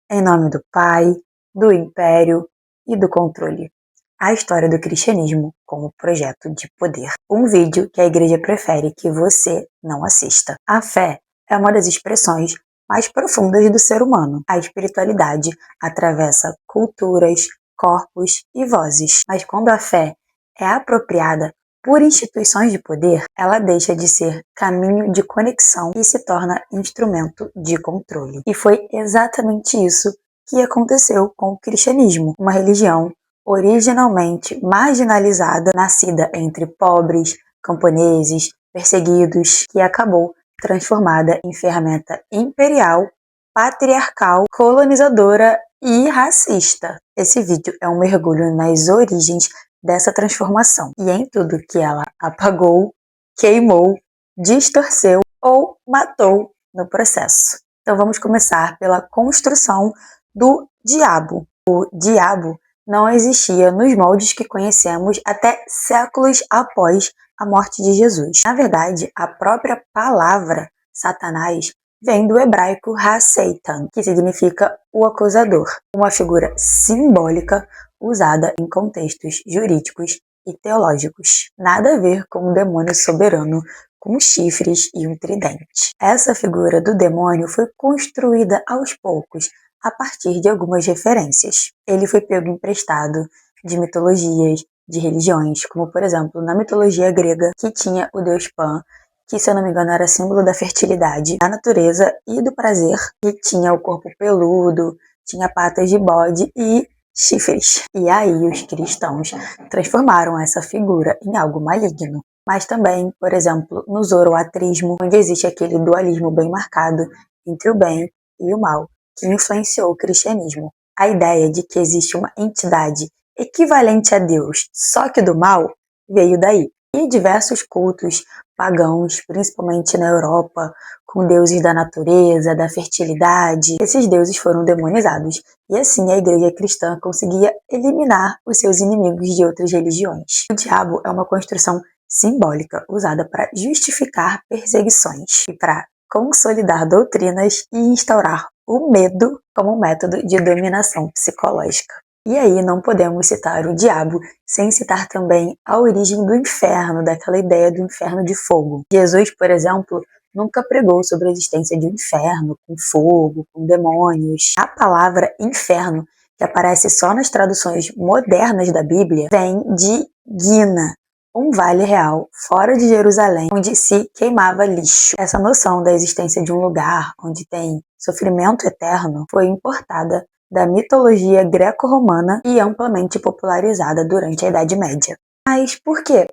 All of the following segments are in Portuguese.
Em nome do Pai, do Império e do Controle. A história do cristianismo como projeto de poder. Um vídeo que a igreja prefere que você não assista. A fé é uma das expressões mais profundas do ser humano. A espiritualidade atravessa culturas, corpos e vozes. Mas quando a fé é apropriada por instituições de poder, ela deixa de ser caminho de conexão e se torna instrumento de controle. E foi exatamente isso que aconteceu com o cristianismo, uma religião originalmente marginalizada, nascida entre pobres, camponeses, perseguidos, que acabou transformada em ferramenta imperial, patriarcal, colonizadora e racista. Esse vídeo é um mergulho nas origens dessa transformação e em tudo que ela apagou, queimou, distorceu ou matou no processo. Então vamos começar pela construção do diabo. O diabo não existia nos moldes que conhecemos até séculos após a morte de Jesus. Na verdade, a própria palavra Satanás vem do hebraico ha-Satan, que significa o acusador, uma figura simbólica usada em contextos jurídicos e teológicos. Nada a ver com um demônio soberano com chifres e um tridente. Essa figura do demônio foi construída aos poucos a partir de algumas referências. Ele foi pego emprestado de mitologias, de religiões, como por exemplo na mitologia grega, que tinha o deus Pan, que se eu não me engano era símbolo da fertilidade, da natureza e do prazer, que tinha o corpo peludo, tinha patas de bode e chifres. E aí os cristãos transformaram essa figura em algo maligno. Mas também, por exemplo, no zoroatrismo, onde existe aquele dualismo bem marcado entre o bem e o mal, que influenciou o cristianismo. A ideia de que existe uma entidade equivalente a Deus, só que do mal, veio daí. E diversos cultos pagãos, principalmente na Europa, com deuses da natureza, da fertilidade, esses deuses foram demonizados. E assim a igreja cristã conseguia eliminar os seus inimigos de outras religiões. O diabo é uma construção simbólica usada para justificar perseguições e para consolidar doutrinas e instaurar o medo como método de dominação psicológica. E aí não podemos citar o diabo sem citar também a origem do inferno, daquela ideia do inferno de fogo. Jesus, por exemplo, nunca pregou sobre a existência de um inferno, com fogo, com demônios. A palavra inferno, que aparece só nas traduções modernas da Bíblia, vem de Guina, um vale real fora de Jerusalém, onde se queimava lixo. Essa noção da existência de um lugar onde tem sofrimento eterno foi importada da mitologia greco-romana e amplamente popularizada durante a Idade Média. Mas por quê?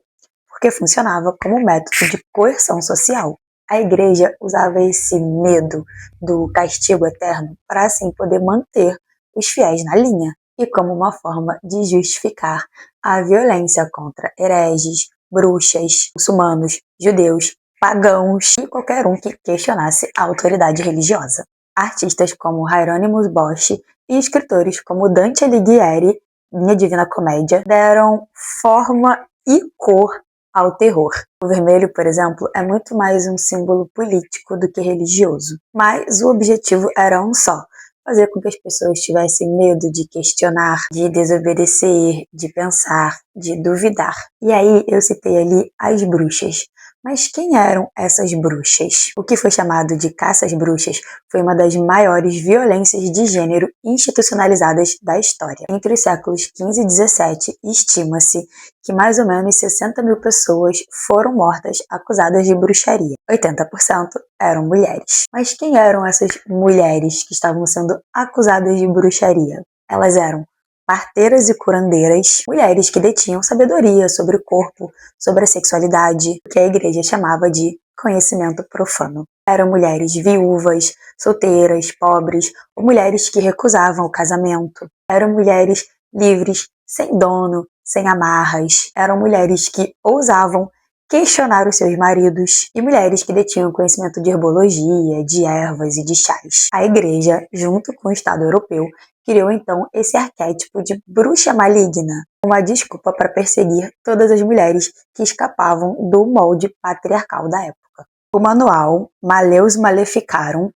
Porque funcionava como método de coerção social. A igreja usava esse medo do castigo eterno para assim poder manter os fiéis na linha e como uma forma de justificar a violência contra hereges, bruxas, muçulmanos, judeus, pagãos e qualquer um que questionasse a autoridade religiosa. Artistas como Hieronymus Bosch e escritores como Dante Alighieri, em Divina Comédia, deram forma e cor ao terror. O vermelho, por exemplo, é muito mais um símbolo político do que religioso, mas o objetivo era um só: fazer com que as pessoas tivessem medo de questionar, de desobedecer, de pensar, de duvidar. E aí eu citei ali as bruxas. Mas quem eram essas bruxas? O que foi chamado de caça às bruxas foi uma das maiores violências de gênero institucionalizadas da história. Entre os séculos XV e XVII, estima-se que mais ou menos 60 mil pessoas foram mortas acusadas de bruxaria. 80% eram mulheres. Mas quem eram essas mulheres que estavam sendo acusadas de bruxaria? Elas eram parteiras e curandeiras, mulheres que detinham sabedoria sobre o corpo, sobre a sexualidade, que a igreja chamava de conhecimento profano. Eram mulheres viúvas, solteiras, pobres, ou mulheres que recusavam o casamento. Eram mulheres livres, sem dono, sem amarras. Eram mulheres que ousavam questionar os seus maridos e mulheres que detinham conhecimento de herbologia, de ervas e de chás. A igreja, junto com o Estado europeu, criou então esse arquétipo de bruxa maligna, uma desculpa para perseguir todas as mulheres que escapavam do molde patriarcal da época. O manual Maleus Maleficarum,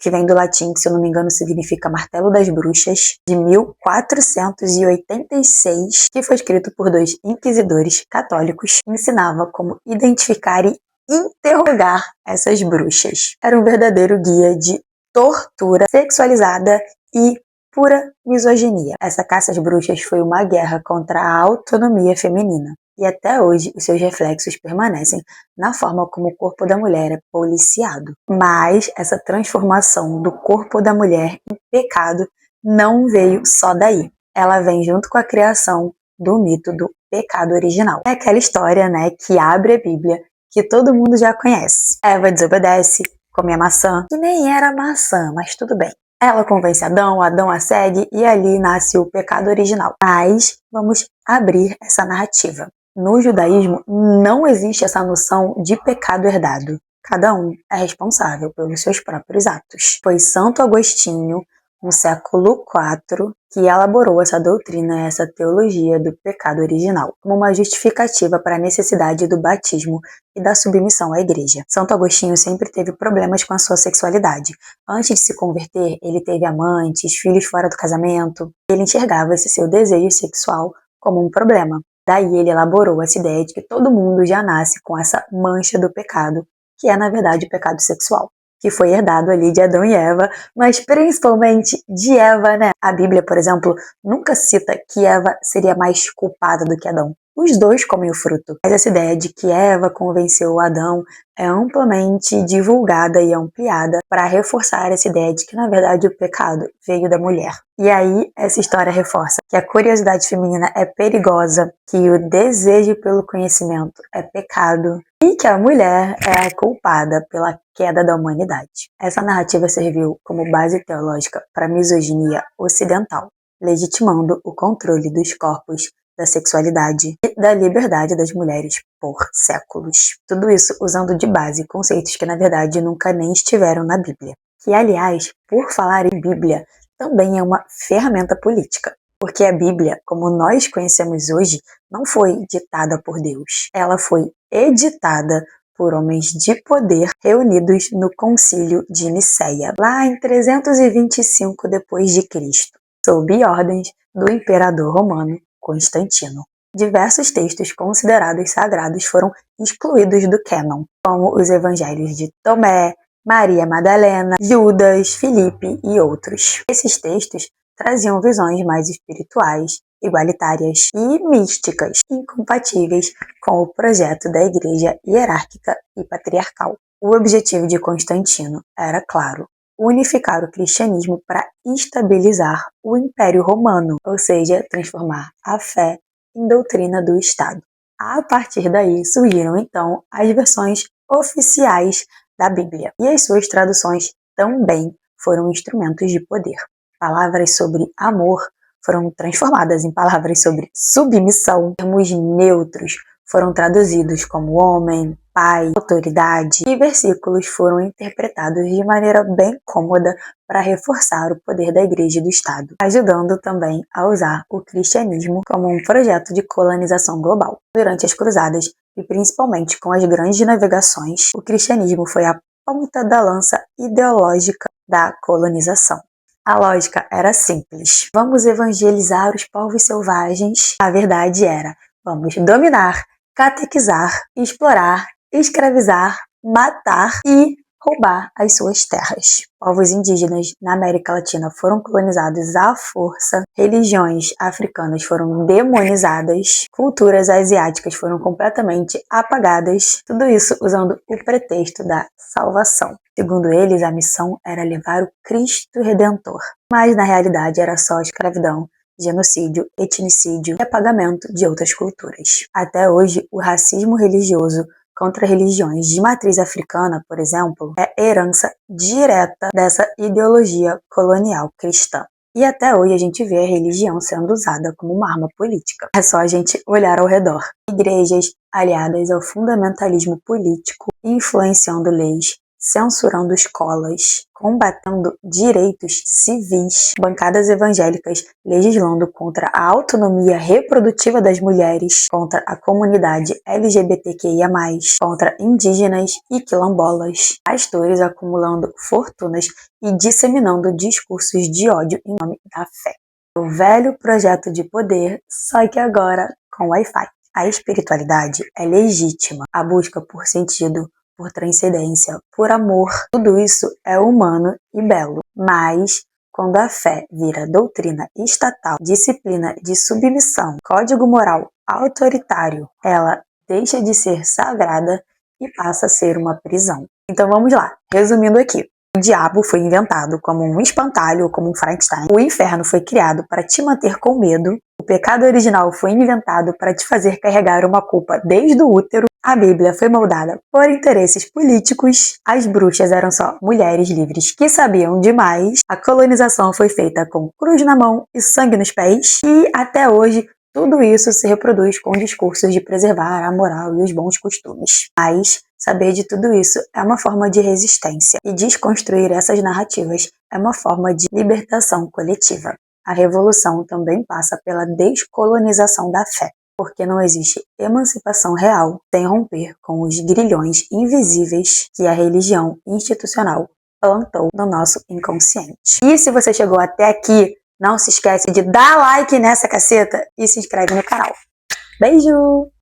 que vem do latim, que se eu não me engano significa Martelo das Bruxas, de 1486, que foi escrito por dois inquisidores católicos, ensinava como identificar e interrogar essas bruxas. Era um verdadeiro guia de tortura sexualizada e pura misoginia. Essa caça às bruxas foi uma guerra contra a autonomia feminina. E até hoje os seus reflexos permanecem na forma como o corpo da mulher é policiado. Mas essa transformação do corpo da mulher em pecado não veio só daí. Ela vem junto com a criação do mito do pecado original. É aquela história, né, que abre a Bíblia, que todo mundo já conhece. Eva desobedece, come a maçã, que nem era maçã, mas tudo bem. Ela convence Adão, Adão a segue e ali nasce o pecado original. Mas vamos abrir essa narrativa. No judaísmo não existe essa noção de pecado herdado. Cada um é responsável pelos seus próprios atos. Foi Santo Agostinho, no século IV, que elaborou essa doutrina, essa teologia do pecado original, como uma justificativa para a necessidade do batismo e da submissão à igreja. Santo Agostinho sempre teve problemas com a sua sexualidade. Antes de se converter, ele teve amantes, filhos fora do casamento. Ele enxergava esse seu desejo sexual como um problema. Daí ele elaborou essa ideia de que todo mundo já nasce com essa mancha do pecado, que é na verdade o pecado sexual, que foi herdado ali de Adão e Eva, mas principalmente de Eva, né? A Bíblia, por exemplo, nunca cita que Eva seria mais culpada do que Adão. Os dois comem o fruto. Mas essa ideia de que Eva convenceu Adão é amplamente divulgada e ampliada para reforçar essa ideia de que, na verdade, o pecado veio da mulher. E aí, essa história reforça que a curiosidade feminina é perigosa, que o desejo pelo conhecimento é pecado e que a mulher é a culpada pela queda da humanidade. Essa narrativa serviu como base teológica para a misoginia ocidental, legitimando o controle dos corpos, da sexualidade e da liberdade das mulheres por séculos. Tudo isso usando de base conceitos que na verdade nunca nem estiveram na Bíblia. Que, aliás, por falar em Bíblia, também é uma ferramenta política. Porque a Bíblia, como nós conhecemos hoje, não foi ditada por Deus. Ela foi editada por homens de poder reunidos no Concílio de Nicéia, lá em 325 d.C., sob ordens do imperador romano Constantino. Diversos textos considerados sagrados foram excluídos do cânon, como os evangelhos de Tomé, Maria Madalena, Judas, Filipe e outros. Esses textos traziam visões mais espirituais, igualitárias e místicas, incompatíveis com o projeto da igreja hierárquica e patriarcal. O objetivo de Constantino era, claro, unificar o cristianismo para estabilizar o Império Romano, ou seja, transformar a fé em doutrina do Estado. A partir daí surgiram então as versões oficiais da Bíblia, e as suas traduções também foram instrumentos de poder. Palavras sobre amor foram transformadas em palavras sobre submissão, termos neutros foram traduzidos como homem, pai, autoridade, e versículos foram interpretados de maneira bem cômoda para reforçar o poder da igreja e do Estado, ajudando também a usar o cristianismo como um projeto de colonização global. Durante as cruzadas, e principalmente com as grandes navegações, o cristianismo foi a ponta da lança ideológica da colonização. A lógica era simples. Vamos evangelizar os povos selvagens. A verdade era, vamos dominar, catequizar, explorar, escravizar, matar e roubar as suas terras. Povos indígenas na América Latina foram colonizados à força, religiões africanas foram demonizadas, culturas asiáticas foram completamente apagadas, tudo isso usando o pretexto da salvação. Segundo eles, a missão era levar o Cristo Redentor, mas na realidade era só escravidão, genocídio, etnicídio e apagamento de outras culturas. Até hoje, o racismo religioso contra religiões de matriz africana, por exemplo, é herança direta dessa ideologia colonial cristã. E até hoje a gente vê a religião sendo usada como uma arma política. É só a gente olhar ao redor. Igrejas aliadas ao fundamentalismo político, influenciando leis, censurando escolas, combatendo direitos civis, bancadas evangélicas legislando contra a autonomia reprodutiva das mulheres, contra a comunidade LGBTQIA+, contra indígenas e quilombolas, pastores acumulando fortunas e disseminando discursos de ódio em nome da fé. O velho projeto de poder, só que agora com Wi-Fi. A espiritualidade é legítima, a busca por sentido, por transcendência, por amor, tudo isso é humano e belo. Mas, quando a fé vira doutrina estatal, disciplina de submissão, código moral autoritário, ela deixa de ser sagrada e passa a ser uma prisão. Então vamos lá, resumindo aqui. O diabo foi inventado como um espantalho ou como um Frankenstein. O inferno foi criado para te manter com medo. O pecado original foi inventado para te fazer carregar uma culpa desde o útero. A Bíblia foi moldada por interesses políticos. As bruxas eram só mulheres livres que sabiam demais. A colonização foi feita com cruz na mão e sangue nos pés. E até hoje, tudo isso se reproduz com discursos de preservar a moral e os bons costumes. Mas saber de tudo isso é uma forma de resistência, e desconstruir essas narrativas é uma forma de libertação coletiva. A revolução também passa pela descolonização da fé, porque não existe emancipação real sem romper com os grilhões invisíveis que a religião institucional plantou no nosso inconsciente. E se você chegou até aqui, não se esquece de dar like nessa caceta e se inscreve no canal. Beijo!